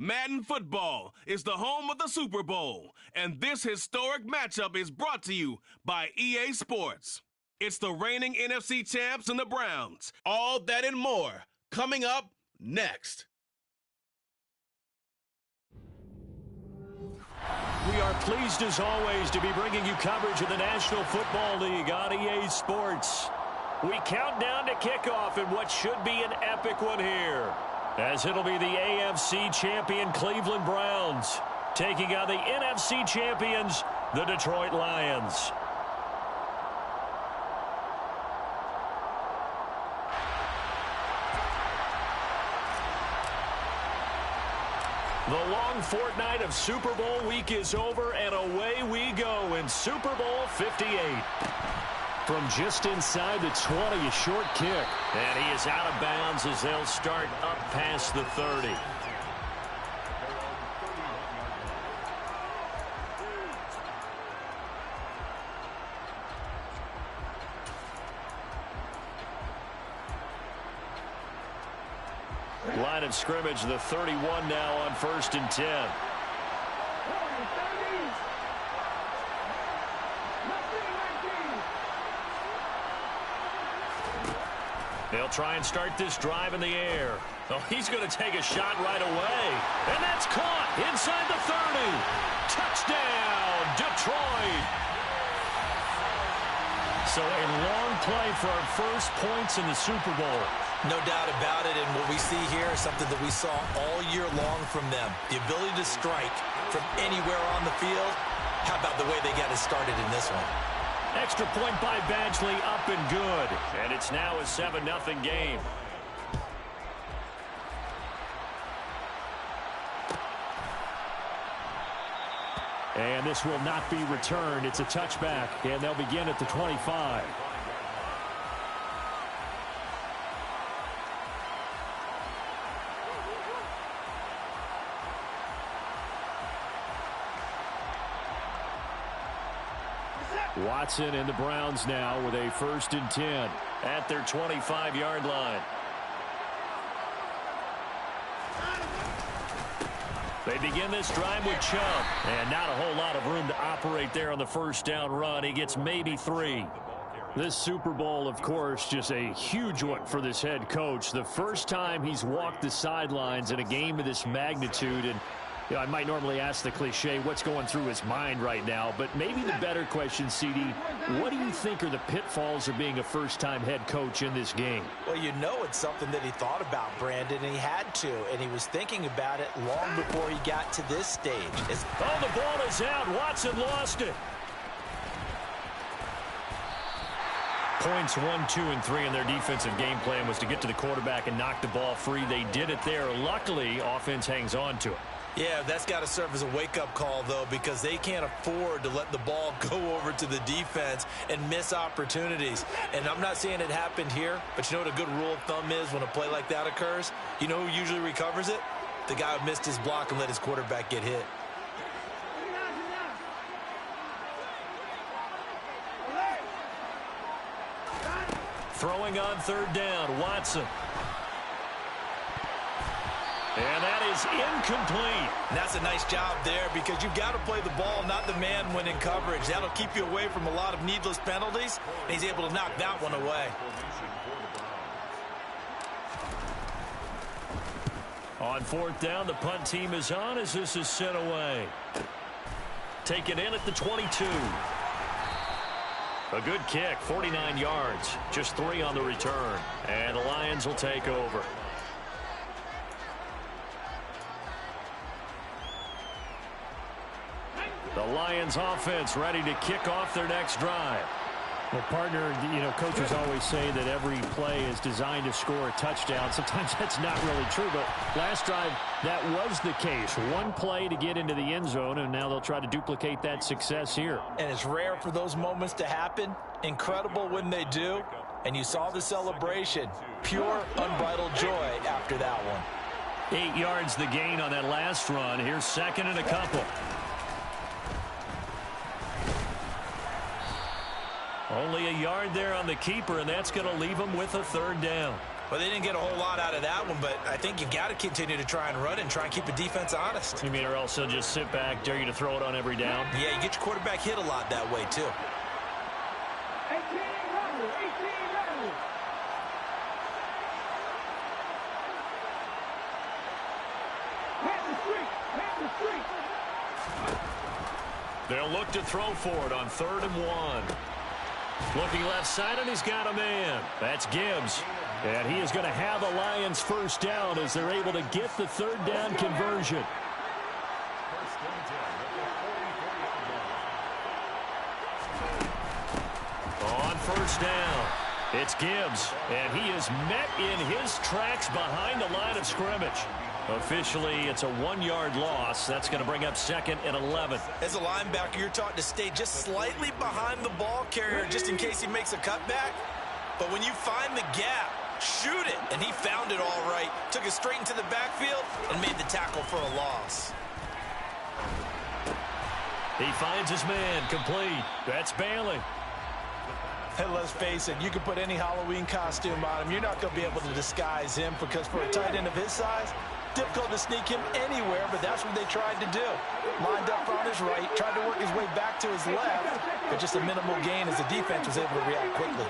Madden football is the home of the Super Bowl, and this historic matchup is brought to you by EA Sports. It's the reigning NFC champs and the Browns. All that and more coming up next. We are pleased as always to be bringing you coverage of the National Football League on EA Sports. We count down to kickoff in what should be an epic one here, as it'll be the AFC champion Cleveland Browns taking on the NFC champions, the Detroit Lions. The long fortnight of Super Bowl week is over, and away we go in Super Bowl 58. From just inside the 20, a short kick. And he is out of bounds as they'll start up past the 30. Line of scrimmage, the 31 now on 1st and 10. They'll try and start this drive in the air. Oh, he's going to take a shot right away. And that's caught inside the 30. Touchdown, Detroit. So a long play for our first points in the Super Bowl. No doubt about it, and what we see here is something that we saw all year long from them. The ability to strike from anywhere on the field. How about the way they got it started in this one? Extra point by Badgley, up and good. And it's now a 7-0 game. And this will not be returned. It's a touchback, and they'll begin at the 25. Watson and the Browns now with a 1st and 10 at their 25-yard line. They begin this drive with Chubb, and not a whole lot of room to operate there on the first down run. He gets maybe 3. This Super Bowl, of course, just a huge one for this head coach. The first time he's walked the sidelines in a game of this magnitude, and you know, I might normally ask the cliche, what's going through his mind right now? But maybe the better question, CD, what do you think are the pitfalls of being a first-time head coach in this game? Well, you know it's something that he thought about, Brandon, and he had to. And he was thinking about it long before he got to this stage. Oh, the ball is out. Watson lost it. Points 1, 2, and 3 in their defensive game plan was to get to the quarterback and knock the ball free. They did it there. Luckily, offense hangs on to it. Yeah, that's got to serve as a wake-up call, though, because they can't afford to let the ball go over to the defense and miss opportunities. And I'm not saying it happened here, but you know what a good rule of thumb is when a play like that occurs? You know who usually recovers it? The guy who missed his block and let his quarterback get hit. Throwing on 3rd down, Watson. And that is incomplete. And that's a nice job there because you've got to play the ball, not the man when in coverage. That'll keep you away from a lot of needless penalties, and he's able to knock that one away. On 4th down, the punt team is on as this is sent away. Taken in at the 22. A good kick, 49 yards, just 3 on the return. And the Lions will take over. The Lions offense ready to kick off their next drive. Well, partner, you know, coaches always say that every play is designed to score a touchdown. Sometimes that's not really true, but last drive, that was the case. One play to get into the end zone, and now they'll try to duplicate that success here. And it's rare for those moments to happen. Incredible when they do. And you saw the celebration. Pure, unbridled joy after that one. 8 yards the gain on that last run. Here's 2nd and a couple. Only a yard there on the keeper, and that's going to leave him with a 3rd down. Well, they didn't get a whole lot out of that one, but I think you got to continue to try and run and try and keep the defense honest. You mean or else they'll just sit back, dare you to throw it on every down? Yeah, you get your quarterback hit a lot that way, too. 18 runners. Pass the street. They'll look to throw for it on 3rd and 1. Looking left side, and he's got a man. That's Gibbs. And he is going to have the Lions first down as they're able to get the 3rd down conversion. On 1st down, it's Gibbs. And he is met in his tracks behind the line of scrimmage. Officially, it's a 1-yard loss. That's going to bring up 2nd and 11. As a linebacker, you're taught to stay just slightly behind the ball carrier just in case he makes a cutback. But when you find the gap, shoot it. And he found it all right. Took it straight into the backfield and made the tackle for a loss. He finds his man complete. That's Bailey. And let's face it, you can put any Halloween costume on him. You're not going to be able to disguise him because for a tight end of his size, difficult to sneak him anywhere, but that's what they tried to do. Lined up on his right, tried to work his way back to his left, but just a minimal gain as the defense was able to react quickly.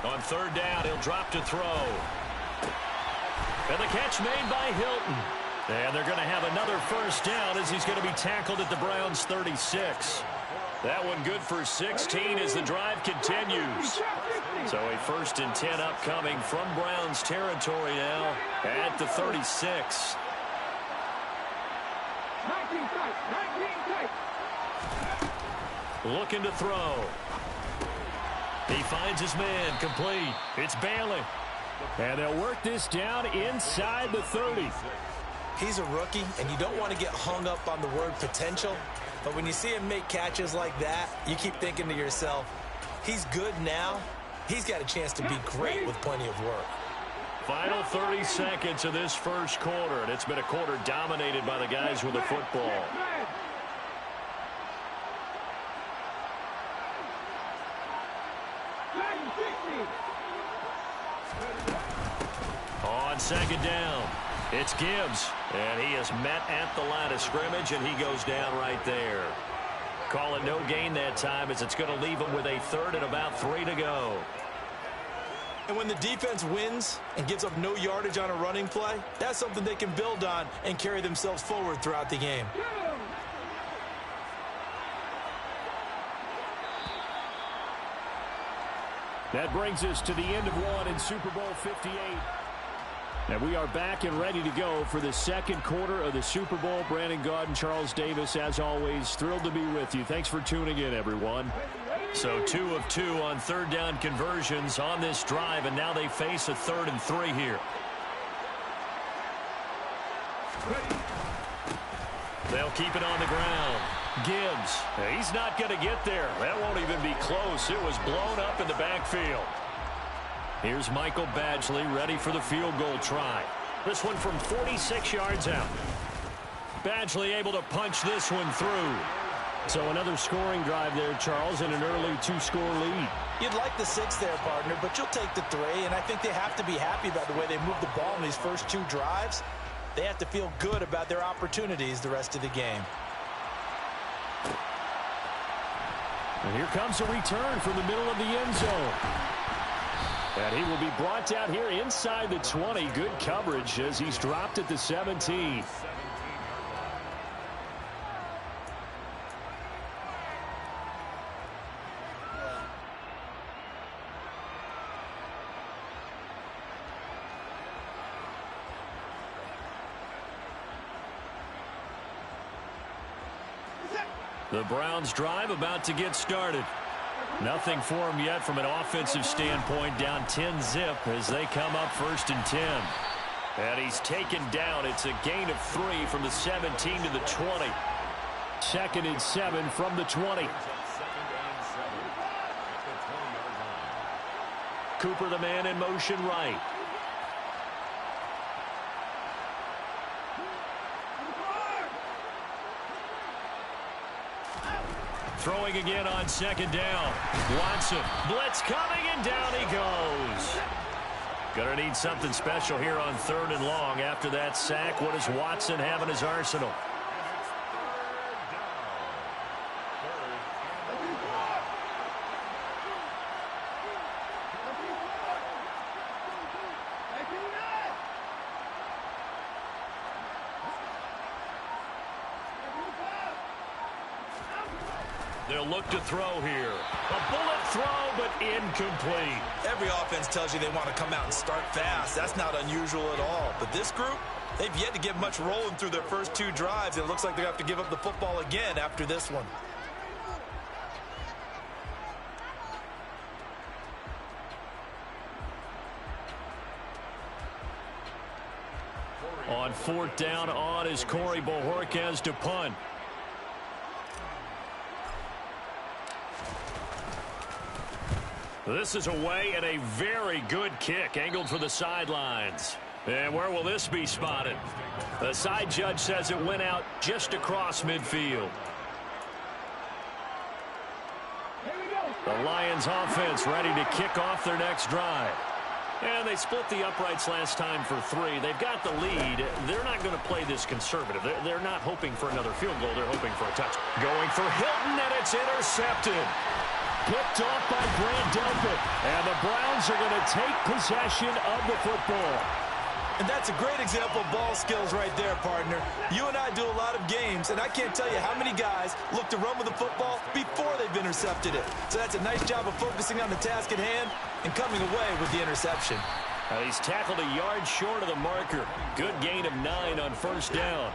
On 3rd down, he'll drop to throw. And the catch made by Hilton. And they're going to have another first down as he's going to be tackled at the Browns' 36. That one good for 16 as the drive continues. So a 1st and 10 upcoming from Browns territory now at the 36. 19 tight. Looking to throw. He finds his man complete. It's Bailey. And they'll work this down inside the 30. He's a rookie, and you don't want to get hung up on the word potential. But when you see him make catches like that, you keep thinking to yourself, he's good now. He's got a chance to be great with plenty of work. Final 30 seconds of this first quarter, and it's been a quarter dominated by the guys with the football. On 2nd down, it's Gibbs, and he is met at the line of scrimmage, and he goes down right there. Call it no gain that time as it's going to leave him with a 3rd and about 3 to go. And when the defense wins and gives up no yardage on a running play, that's something they can build on and carry themselves forward throughout the game. That brings us to the end of one in Super Bowl 58. And we are back and ready to go for the second quarter of the Super Bowl. Brandon Gaud and Charles Davis, as always, thrilled to be with you. Thanks for tuning in, everyone. So 2 of 2 on 3rd down conversions on this drive, and now they face a 3rd and 3 here. They'll keep it on the ground. Gibbs, he's not going to get there. That won't even be close. It was blown up in the backfield. Here's Michael Badgley ready for the field goal try. This one from 46 yards out. Badgley able to punch this one through. So another scoring drive there, Charles, and an early 2-score lead. You'd like the 6 there, partner, but you'll take the 3, and I think they have to be happy about the way they moved the ball in these first 2 drives. They have to feel good about their opportunities the rest of the game. And here comes a return from the middle of the end zone. And he will be brought down here inside the 20. Good coverage as he's dropped at the 17. The Browns drive about to get started. Nothing for him yet from an offensive standpoint, down 10-zip as they come up 1st and 10. And he's taken down. It's a gain of 3 from the 17 to the 20. 2nd and 7 from the 20. Cooper the man in motion right. Throwing again on 2nd down. Watson. Blitz coming, and down he goes. Going to need something special here on 3rd and long. After that sack, what does Watson have in his arsenal? They'll look to throw here. A bullet throw, but incomplete. Every offense tells you they want to come out and start fast. That's not unusual at all. But this group, they've yet to get much rolling through their first 2 drives. It looks like they have to give up the football again after this one. On 4th down on is Corey Bojorquez to punt. This is away and a very good kick angled for the sidelines. And where will this be spotted? The side judge says it went out just across midfield. The Lions offense ready to kick off their next drive. And they split the uprights last time for 3. They've got the lead. They're not going to play this conservative. They're not hoping for another field goal. They're hoping for a touch. Going for Hilton, and it's intercepted. Picked off by Grant Delpit. And the Browns are going to take possession of the football. And that's a great example of ball skills right there, partner. You and I do a lot of games, and I can't tell you how many guys look to run with the football before they've intercepted it. So that's a nice job of focusing on the task at hand and coming away with the interception. He's tackled a yard short of the marker. Good gain of 9 on 1st down.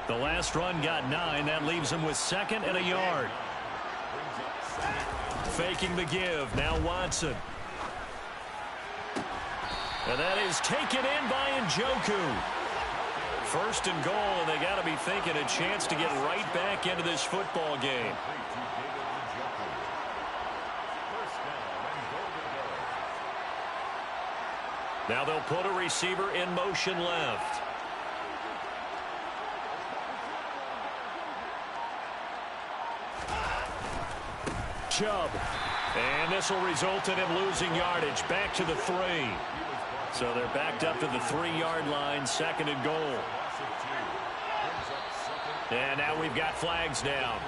The last run got 9. That leaves him with 2nd and a yard. Faking the give. Now Watson. And that is taken in by Njoku. 1st and goal, and they got to be thinking a chance to get right back into this football game. Now they'll put a receiver in motion left. Chubb. And this will result in him losing yardage. Back to the 3. So they're backed up to the 3-yard line, 2nd and goal. And now we've got flags down.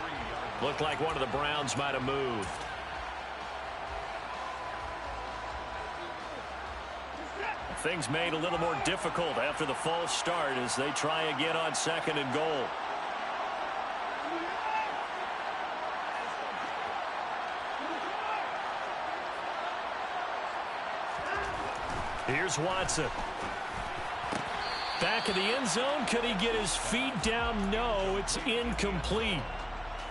Looked like one of the Browns might have moved. Things made a little more difficult after the false start as they try again on 2nd and goal. Here's Watson. Back in the end zone. Could he get his feet down? No, it's incomplete.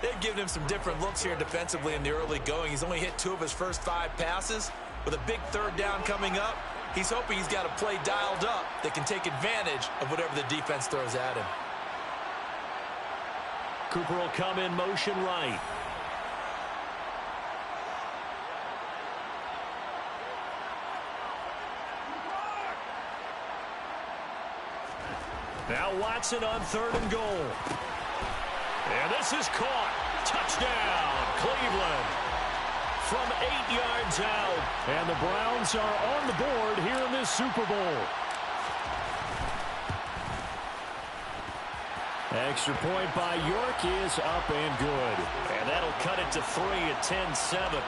They've given him some different looks here defensively in the early going. He's only hit 2 of his first 5 passes. With a big 3rd down coming up, he's hoping he's got a play dialed up that can take advantage of whatever the defense throws at him. Cooper will come in motion right. Now Watson on 3rd and goal. And this is caught. Touchdown, Cleveland. From 8 yards out. And the Browns are on the board here in this Super Bowl. Extra point by York is up and good. And that'll cut it to 3 at 10-7.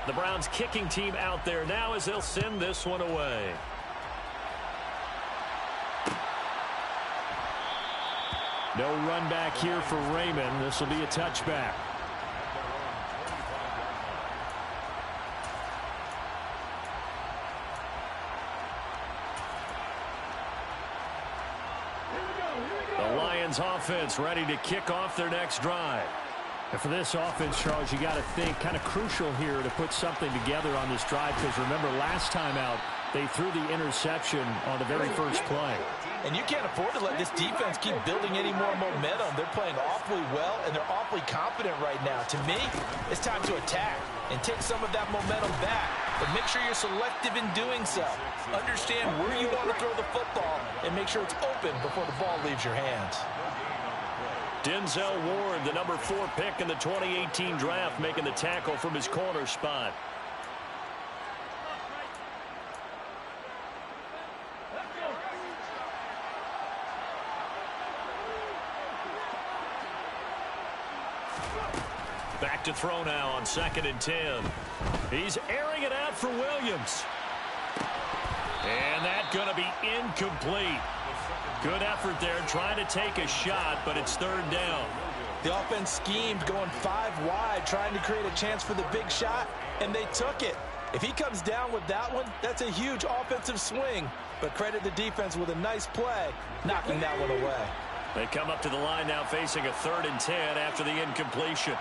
The Browns kicking team out there now as they'll send this one away. No run back here for Raymond. This will be a touchback. The Lions offense ready to kick off their next drive. And for this offense, Charles, you got to think kind of crucial here to put something together on this drive, because remember last time out they threw the interception on the very first play. And you can't afford to let this defense keep building any more momentum. They're playing awfully well, and they're awfully confident right now. To me, it's time to attack and take some of that momentum back. But make sure you're selective in doing so. Understand where you want to throw the football and make sure it's open before the ball leaves your hands. Denzel Ward, the number 4 pick in the 2018 draft, making the tackle from his corner spot. Back to throw now on 2nd and 10. He's airing it out for Williams. And that's going to be incomplete. Good effort there, trying to take a shot, but it's 3rd down. The offense schemed going 5 wide, trying to create a chance for the big shot, and they took it. If he comes down with that one, that's a huge offensive swing. But credit the defense with a nice play, knocking that one away. They come up to the line now facing a 3rd and 10 after the incompletion.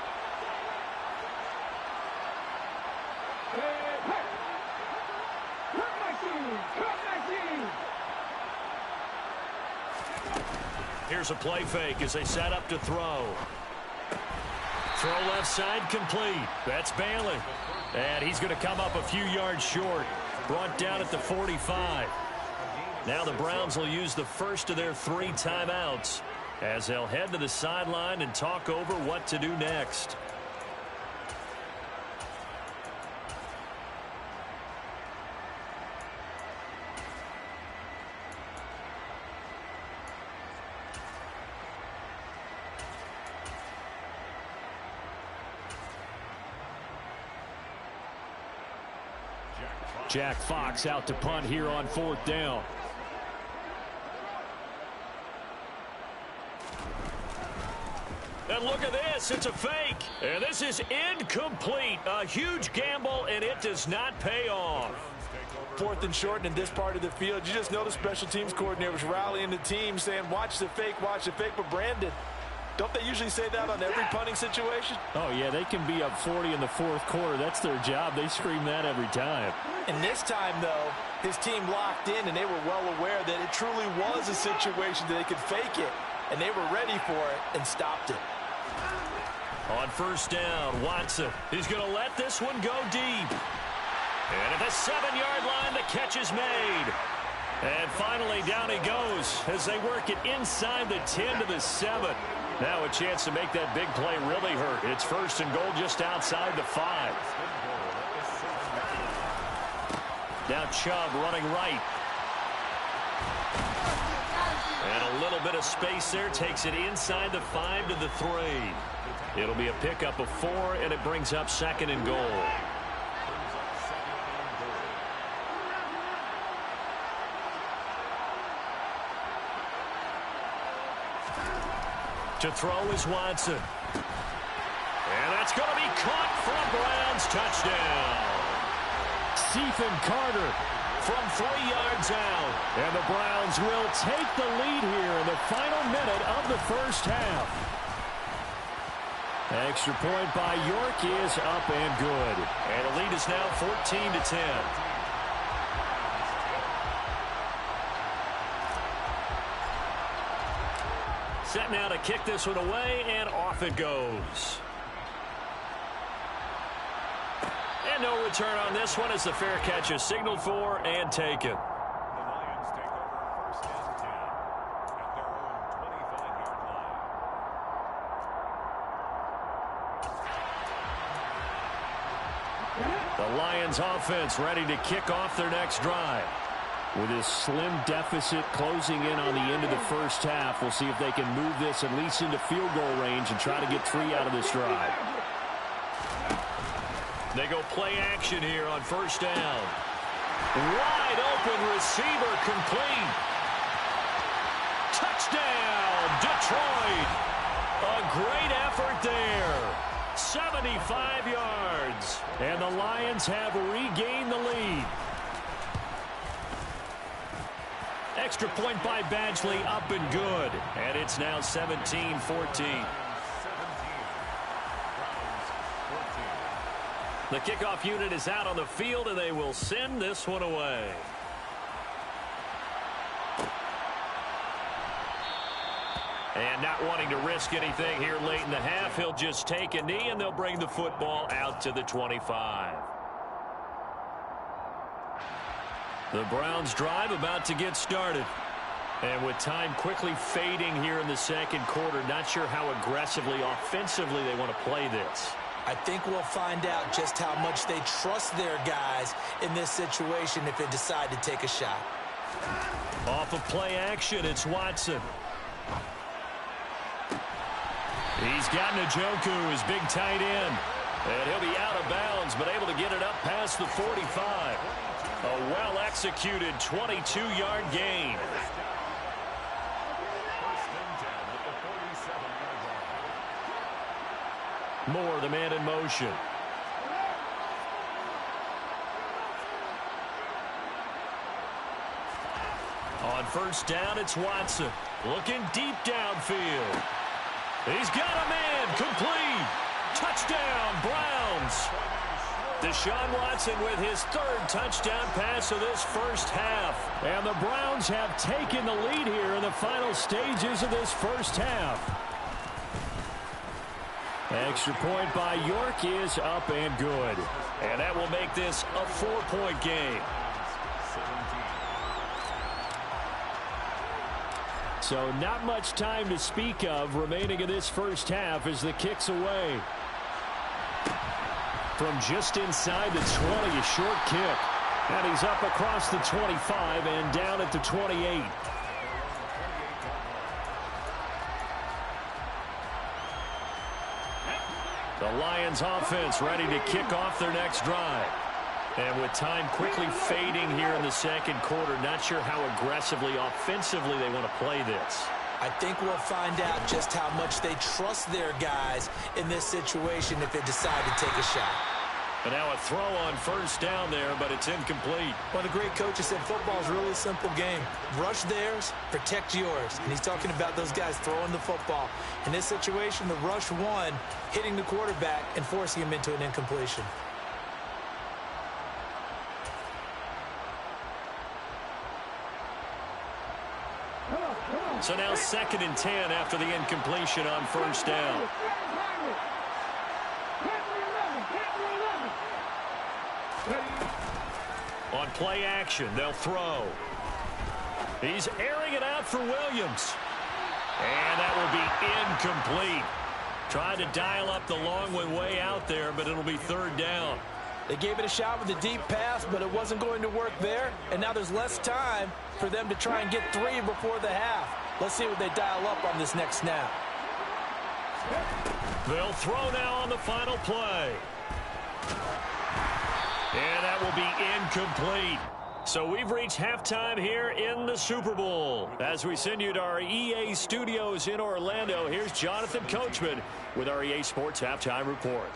Here's a play fake as they set up to throw. Throw left side complete. That's Bailey. And he's going to come up a few yards short. Brought down at the 45. Now the Browns will use the first of their 3 timeouts as they'll head to the sideline and talk over what to do next. Jack Fox out to punt here on 4th down. And look at this. It's a fake. And this is incomplete. A huge gamble, and it does not pay off. 4th and short, and in this part of the field, you just notice special teams coordinators rallying the team saying, watch the fake, but Brandon, don't they usually say that on every punting situation? Oh, yeah, they can be up 40 in the 4th quarter. That's their job. They scream that every time. And this time, though, his team locked in, and they were well aware that it truly was a situation that they could fake it, and they were ready for it and stopped it. On 1st down, Watson. He's going to let this one go deep. And at the 7-yard line, the catch is made. And finally, down he goes as they work it inside the 10 to the 7. Now a chance to make that big play really hurt. It's 1st and goal just outside the 5. Now Chubb running right. And a little bit of space there. Takes it inside the 5 to the 3. It'll be a pickup of 4, and it brings up 2nd and goal. To throw is Watson. And that's going to be caught for a Browns touchdown. Stephen Carter from 3 yards out. And the Browns will take the lead here in the final minute of the 1st half. Extra point by York is up and good. And the lead is now 14-10. Set now to kick this one away, and off it goes. And no return on this one as the fair catch is signaled for and taken. The Lions offense ready to kick off their next drive. With this slim deficit closing in on the end of the 1st half, we'll see if they can move this at least into field goal range and try to get 3 out of this drive. They go play action here on 1st down. Wide open receiver complete. Touchdown, Detroit. A great effort there. 75 yards. And the Lions have regained the lead. Extra point by Badgley, up and good. And it's now 17-14. The kickoff unit is out on the field, and they will send this one away. And not wanting to risk anything here late in the half, he'll just take a knee, and they'll bring the football out to the 25. The Browns drive about to get started. And with time quickly fading here in the second quarter, not sure how aggressively, offensively they want to play this. I think we'll find out just how much they trust their guys in this situation if they decide to take a shot. Off of play action, it's Watson. He's got Njoku, his big tight end. And he'll be out of bounds, but able to get it up past the 45. A well-executed 22-yard gain. Moore, the man in motion. On first down, it's Watson. Looking deep downfield. He's got a man. Complete. Touchdown, Browns. Deshaun Watson with his third touchdown pass of this first half. And the Browns have taken the lead here in the final stages of this first half. Extra point by York is up and good. And that will make this a 4-point game. So not much time to speak of remaining in this first half as the kick's away. From just inside the 20, a short kick. And he's up across the 25 and down at the 28. The Lions offense ready to kick off their next drive. And with time quickly fading here in the second quarter, not sure how aggressively, offensively they want to play this. I think we'll find out just how much they trust their guys in this situation if they decide to take a shot. And now a throw on first down there, but it's incomplete. One of the great coaches said football is a really simple game. Rush theirs, protect yours. And he's talking about those guys throwing the football. In this situation, the rush one, hitting the quarterback and forcing him into an incompletion. So now 2nd and 10 after the incompletion on first down. On play action, they'll throw. He's airing it out for Williams. And that will be incomplete. Tried to dial up the long one way out there, but it'll be 3rd down. They gave it a shot with a deep pass, but it wasn't going to work there. And now there's less time for them to try and get 3 before the half. Let's see what they dial up on this next snap. They'll throw now on the final play. And that will be incomplete. So we've reached halftime here in the Super Bowl. As we send you to our EA studios in Orlando, here's Jonathan Coachman with our EA Sports Halftime Report.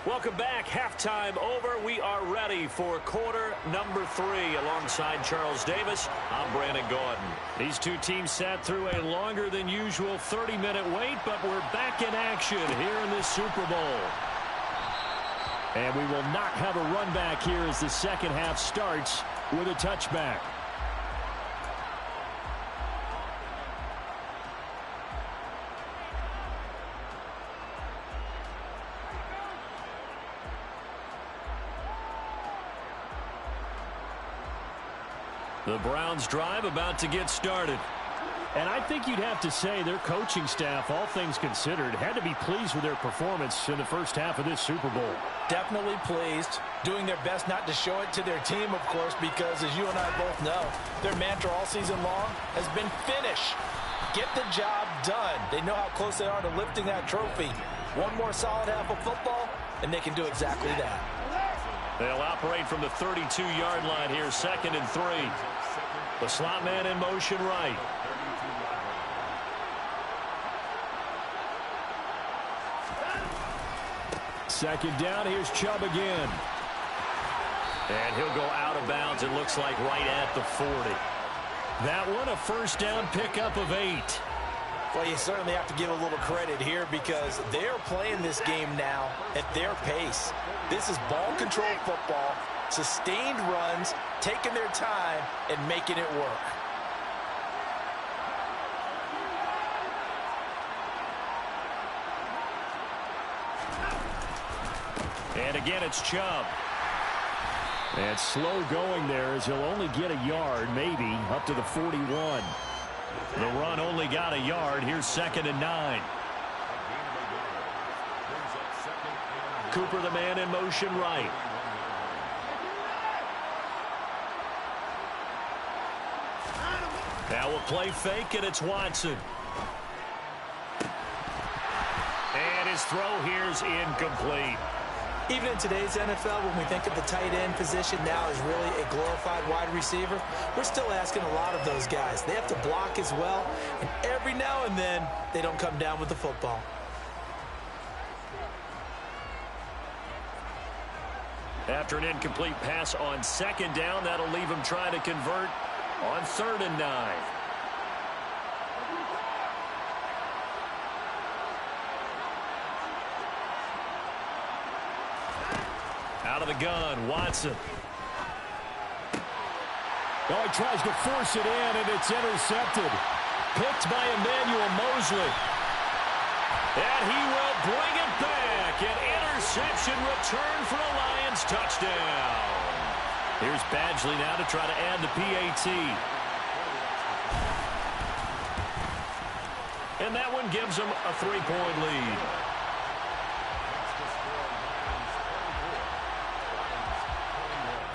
Welcome back. Halftime over. We are ready for quarter number 3. Alongside Charles Davis, I'm Brandon Gordon. These two teams sat through a longer than usual 30-minute wait, but we're back in action here in this Super Bowl. And we will not have a run back here as the second half starts with a touchback. The Browns drive about to get started. And I think you'd have to say their coaching staff, all things considered, had to be pleased with their performance in the first half of this Super Bowl. Definitely pleased. Doing their best not to show it to their team, of course, because as you and I both know, their mantra all season long has been finish. Get the job done. They know how close they are to lifting that trophy. One more solid half of football, and they can do exactly that. They'll operate from the 32-yard line here, 2nd and 3. The slot man in motion right. Second down, here's Chubb again. And he'll go out of bounds, it looks like right at the 40. That one, a first down pickup of 8. Well, you certainly have to give a little credit here because they're playing this game now at their pace. This is ball control football, sustained runs, taking their time, and making it work. And again, it's Chubb. And slow going there as he'll only get a yard, maybe, up to the 41. The run only got a yard. Here's 2nd and 9. Cooper, the man in motion right. Now we'll play fake, and it's Watson. And his throw here's incomplete. Even in today's NFL, when we think of the tight end position now as really a glorified wide receiver, we're still asking a lot of those guys. They have to block as well, and every now and then, they don't come down with the football. After an incomplete pass on 2nd down, that'll leave him trying to convert on 3rd and 9. Out of the gun, Watson. Oh, he tries to force it in, and it's intercepted. Picked by Emmanuel Mosley. And he will bring it back. An interception return for a Lions touchdown. Here's Badgley now to try to add the PAT. And that one gives them a 3-point lead.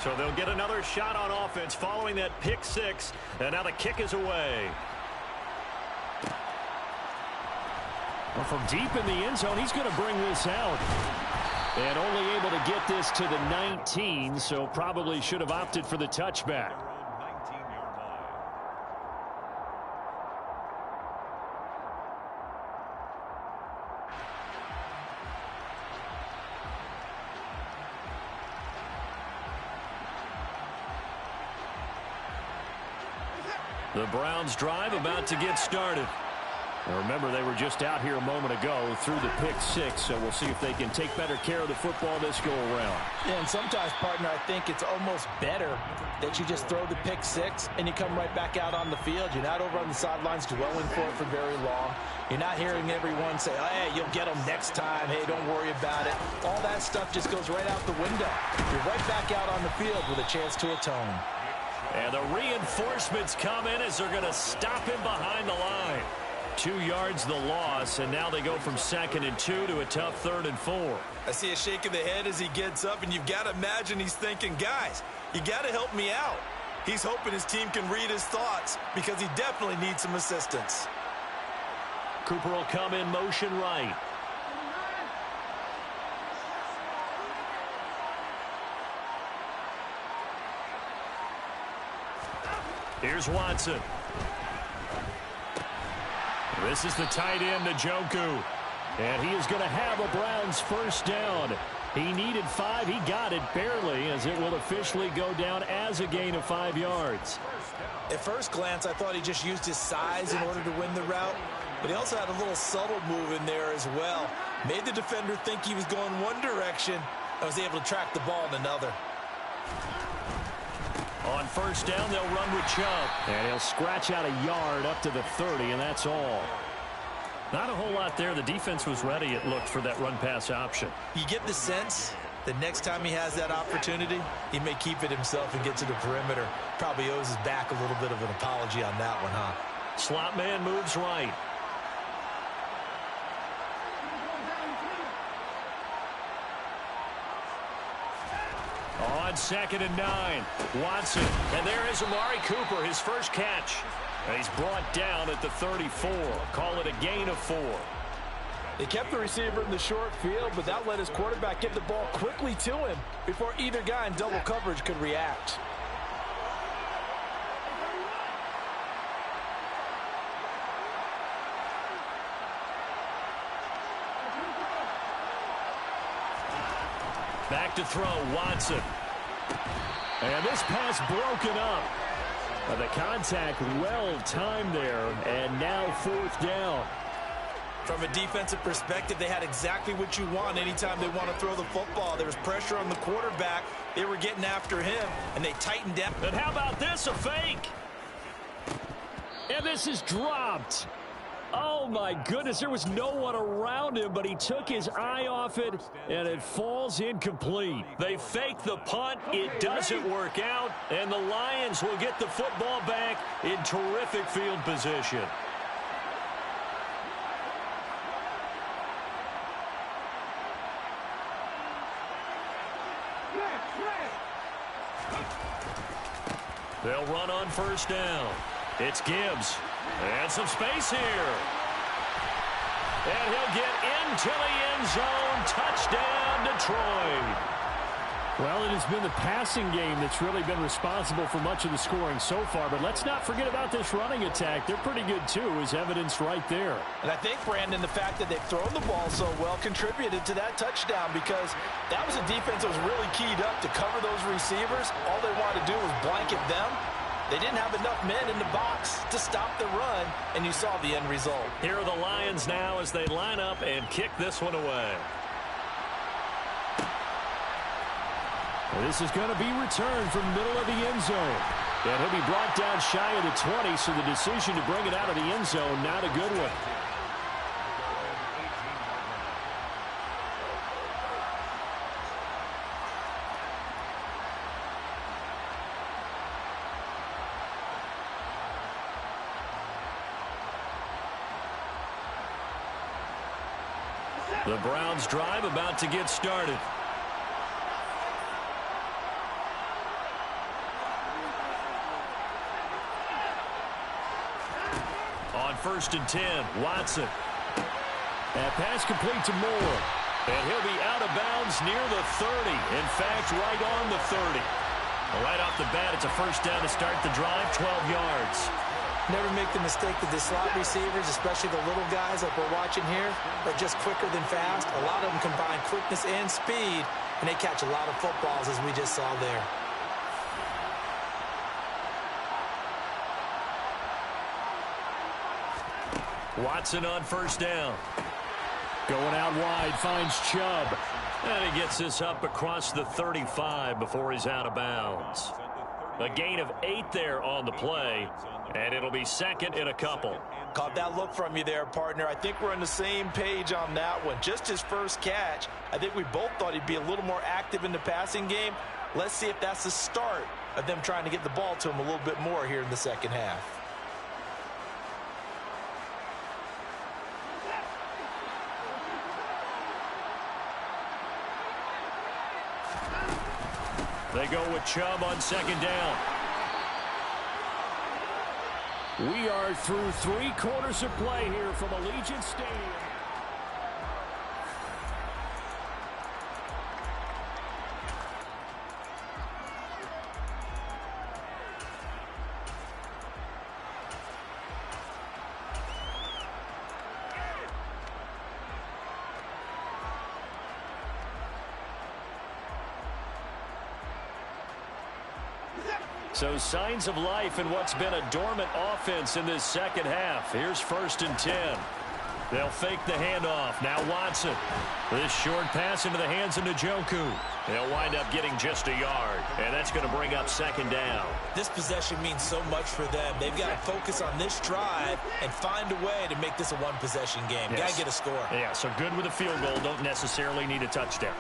So they'll get another shot on offense following that pick 6. And now the kick is away. Well, from deep in the end zone, he's going to bring this out. And only able to get this to the 19, so probably should have opted for the touchback. The Browns drive about to get started. Now remember, they were just out here a moment ago through the pick 6, so we'll see if they can take better care of the football this go-around. Yeah, and sometimes, partner, I think it's almost better that you just throw the pick 6 and you come right back out on the field. You're not over on the sidelines dwelling for it for very long. You're not hearing everyone say, oh, hey, you'll get them next time. Hey, don't worry about it. All that stuff just goes right out the window. You're right back out on the field with a chance to atone. And the reinforcements come in as they're going to stop him behind the line. 2 yards the loss, and now they go from 2nd and 2 to a tough 3rd and 4. I see a shake of the head as he gets up, and you've got to imagine he's thinking, guys, you got to help me out. He's hoping his team can read his thoughts because he definitely needs some assistance. Cooper will come in motion right. Here's Watson. This is the tight end, Njoku. And he is going to have a Browns first down. He needed 5. He got it barely, as it will officially go down as a gain of 5 yards. At first glance, I thought he just used his size in order to win the route. But he also had a little subtle move in there as well. Made the defender think he was going one direction and was able to track the ball in another. On first down, they'll run with Chubb. And he'll scratch out a yard up to the 30, and that's all. Not a whole lot there. The defense was ready, it looked, for that run-pass option. You get the sense that next time he has that opportunity, he may keep it himself and get to the perimeter. Probably owes his back a little bit of an apology on that one, huh? Slot man moves right. On 2nd and 9, Watson. And there is Amari Cooper, his first catch. And he's brought down at the 34. Call it a gain of 4. They kept the receiver in the short field, but that let his quarterback get the ball quickly to him before either guy in double coverage could react. Back to throw, Watson. And this pass broken up. The contact well timed there, and now 4th down. From a defensive perspective, they had exactly what you want anytime they want to throw the football. There was pressure on the quarterback. They were getting after him, and they tightened down. And how about this, a fake? And this is dropped. Oh, my goodness. There was no one around him, but he took his eye off it, and it falls incomplete. They fake the punt. It doesn't work out, and the Lions will get the football back in terrific field position. They'll run on first down. It's Gibbs. And some space here. And he'll get into the end zone. Touchdown, Detroit. Well, it has been the passing game that's really been responsible for much of the scoring so far. But let's not forget about this running attack. They're pretty good, too, as evidenced right there. And I think, Brandon, the fact that they've thrown the ball so well contributed to that touchdown, because that was a defense that was really keyed up to cover those receivers. All they wanted to do was blanket them. They didn't have enough men in the box to stop the run, and you saw the end result. Here are the Lions now as they line up and kick this one away. This is going to be returned from the middle of the end zone. And he'll be brought down shy of the 20, so the decision to bring it out of the end zone, not a good one. The Browns drive about to get started. On 1st and 10, Watson. That pass complete to Moore. And he'll be out of bounds near the 30. In fact, right on the 30. Well, right off the bat, it's a first down to start the drive, 12 yards. Never make the mistake that the slot receivers, especially the little guys like we're watching here, are just quicker than fast. A lot of them combine quickness and speed, and they catch a lot of footballs, as we just saw there. Watson on first down. Going out wide, finds Chubb. And he gets this up across the 35 before he's out of bounds. A gain of 8 there on the play, and it'll be second in a couple. Caught that look from you there, partner. I think we're on the same page on that one. Just his first catch, I think we both thought he'd be a little more active in the passing game. Let's see if that's the start of them trying to get the ball to him a little bit more here in the second half. They go with Chubb on second down. We are through 3 quarters of play here from Allegiant Stadium. So signs of life in what's been a dormant offense in this second half. Here's 1st and 10. They'll fake the handoff. Now Watson. This short pass into the hands of Njoku. They'll wind up getting just a yard, and that's going to bring up second down. This possession means so much for them. They've got to focus on this drive and find a way to make this a one-possession game. Yes. Got to get a score. Yeah, so good with a field goal. Don't necessarily need a touchdown.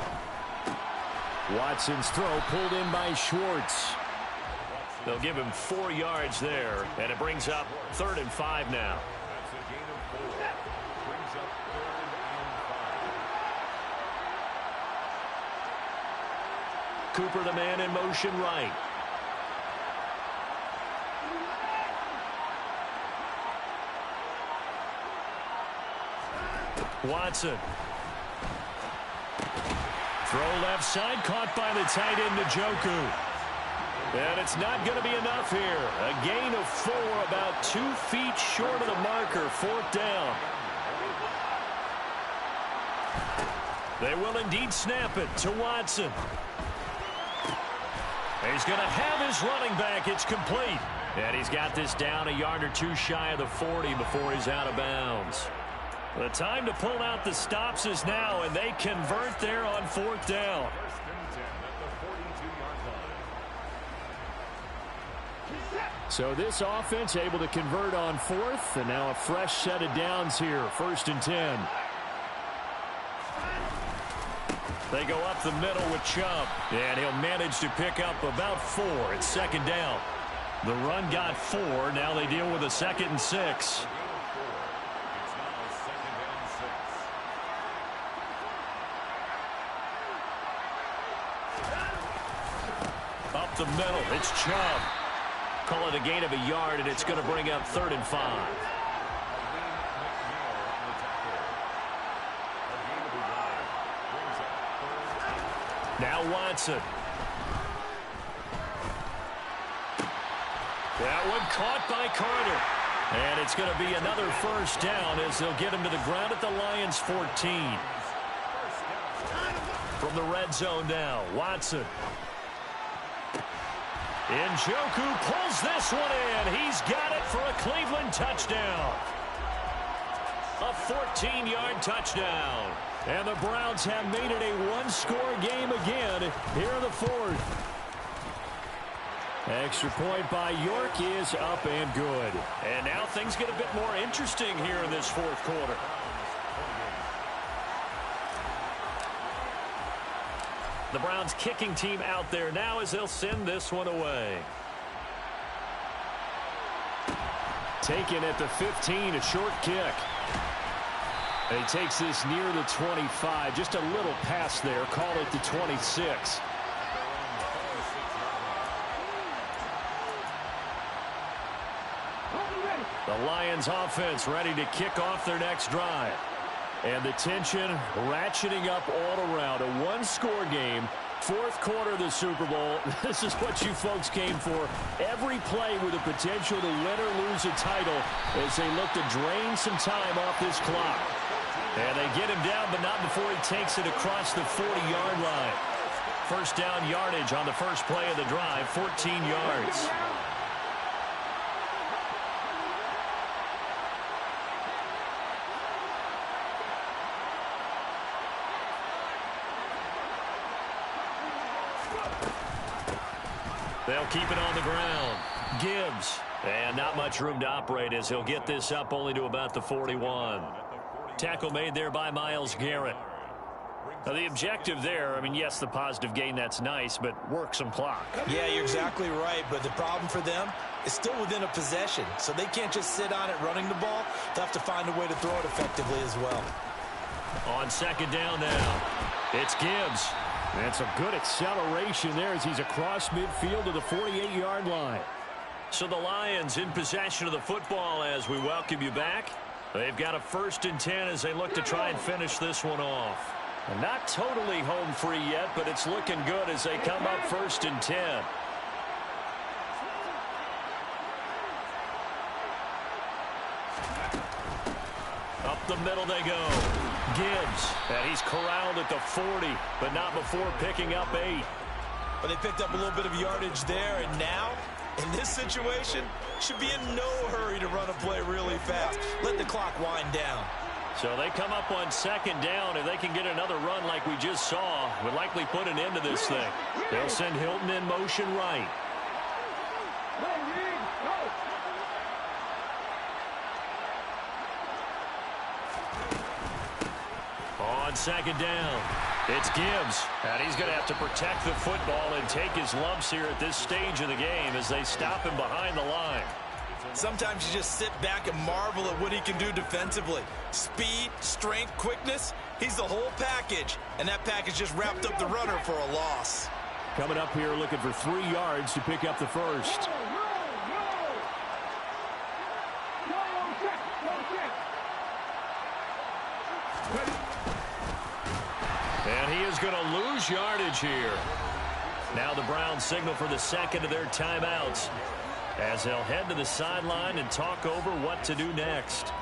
Watson's throw pulled in by Schwartz. They'll give him 4 yards there, and it brings up 3rd and 5 now. Cooper, the man in motion right. Watson. Throw left side, caught by the tight end Njoku. And it's not going to be enough here. A gain of 4, about 2 feet short of the marker, 4th down. They will indeed snap it to Watson. He's going to have his running back. It's complete. And he's got this down a yard or 2 shy of the 40 before he's out of bounds. The time to pull out the stops is now, and they convert there on 4th down. So this offense able to convert on fourth, and now a fresh set of downs here, 1st and 10. They go up the middle with Chubb, and he'll manage to pick up about 4. It's 2nd down. The run got 4. Now they deal with a 2nd and 6. Up the middle, it's Chubb. Call it a gain of a yard, and it's going to bring up 3rd and 5. Now Watson. That one caught by Carter. And it's going to be another 1st down as they'll get him to the ground at the Lions' 14. From the red zone now, Watson. Njoku pulls this one in. He's got it for a Cleveland touchdown. A 14-yard touchdown. And the Browns have made it a one-score game again here in the 4th. Extra point by York is up and good. And now things get a bit more interesting here in this 4th quarter. The Browns kicking team out there now as they'll send this one away. Taken at the 15, a short kick. He takes this near the 25, just a little past there, call it the 26. The Lions offense ready to kick off their next drive. And the tension ratcheting up all around. A one-score game, 4th quarter of the Super Bowl. This is what you folks came for. Every play with the potential to win or lose a title as they look to drain some time off this clock. And they get him down, but not before he takes it across the 40-yard line. 1st down yardage on the first play of the drive, 14 yards. They'll keep it on the ground. Gibbs. And not much room to operate as he'll get this up only to about the 41. Tackle made there by Myles Garrett. Now the objective there, I mean, yes, the positive gain, that's nice, but work some clock. Yeah, you're exactly right, but the problem for them is still within a possession, so they can't just sit on it running the ball. They'll have to find a way to throw it effectively as well. On 2nd down now, it's Gibbs. And some good acceleration there as he's across midfield to the 48-yard line. So the Lions in possession of the football as we welcome you back. They've got a 1st and 10 as they look to try and finish this one off. And not totally home free yet, but it's looking good as they come up 1st and 10. Up the middle they go. Gibbs, and he's corralled at the 40, but not before picking up 8. But they picked up a little bit of yardage there, and now, in this situation, should be in no hurry to run a play really fast. Let the clock wind down. So they come up on 2nd down. If they can get another run like we just saw, would likely put an end to this thing. They'll send Hilton in motion right. On 2nd down, it's Gibbs. And he's going to have to protect the football and take his lumps here at this stage of the game as they stop him behind the line. Sometimes you just sit back and marvel at what he can do defensively. Speed, strength, quickness, he's the whole package. And that package just wrapped up the runner for a loss. Coming up here looking for 3 yards to pick up the 1st. And he is going to lose yardage here. Now the Browns signal for the 2nd of their timeouts as they'll head to the sideline and talk over what to do next.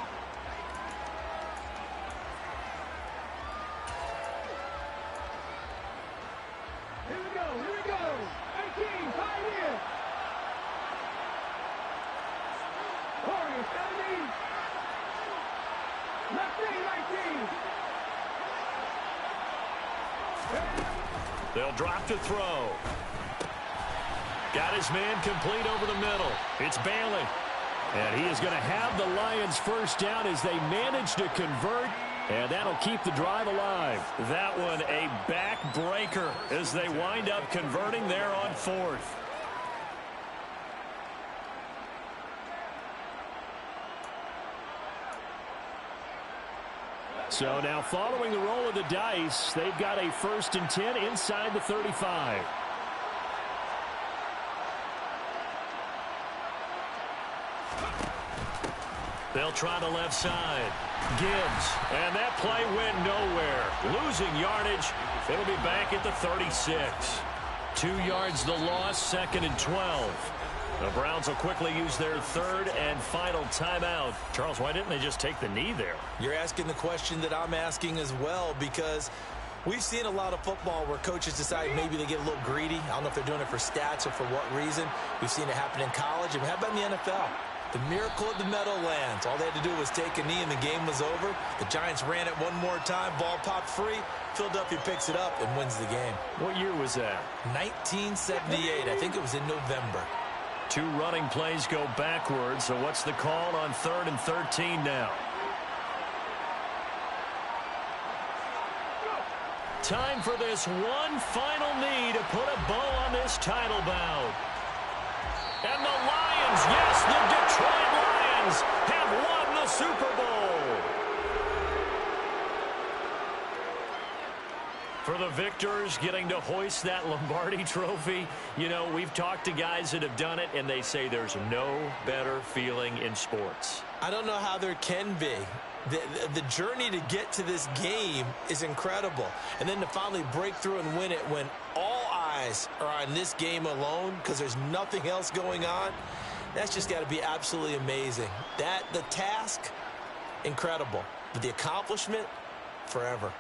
Here we go. 18, tight end. 40, 70. Left knee, 19. They'll drop to throw. Got his man complete over the middle. It's Bailey. And he is going to have the Lions first down as they manage to convert. And that'll keep the drive alive. That one a backbreaker as they wind up converting there on 4th. So now following the roll of the dice, they've got a 1st and 10 inside the 35. They'll try the left side. Gibbs. And that play went nowhere. Losing yardage. It'll be back at the 36. 2 yards the loss, 2nd and 12. The Browns will quickly use their 3rd and final timeout. Charles, why didn't they just take the knee there? You're asking the question that I'm asking as well, because we've seen a lot of football where coaches decide maybe they get a little greedy. I don't know if they're doing it for stats or for what reason. We've seen it happen in college. And how about in the NFL? The miracle at the Meadowlands. All they had to do was take a knee and the game was over. The Giants ran it one more time. Ball popped free. Philadelphia picks it up and wins the game. What year was that? 1978. I think it was in November. 2 running plays go backwards. So what's the call on 3rd and 13 now? Time for this one final knee to put a bow on this title bout. And the Lions, yes, the Detroit Lions have won the Super Bowl. For the victors, getting to hoist that Lombardi trophy, you know, we've talked to guys that have done it, and they say there's no better feeling in sports. I don't know how there can be. The journey to get to this game is incredible. And then to finally break through and win it when all eyes are on this game alone because there's nothing else going on, that's just got to be absolutely amazing. The task, incredible. But the accomplishment, forever.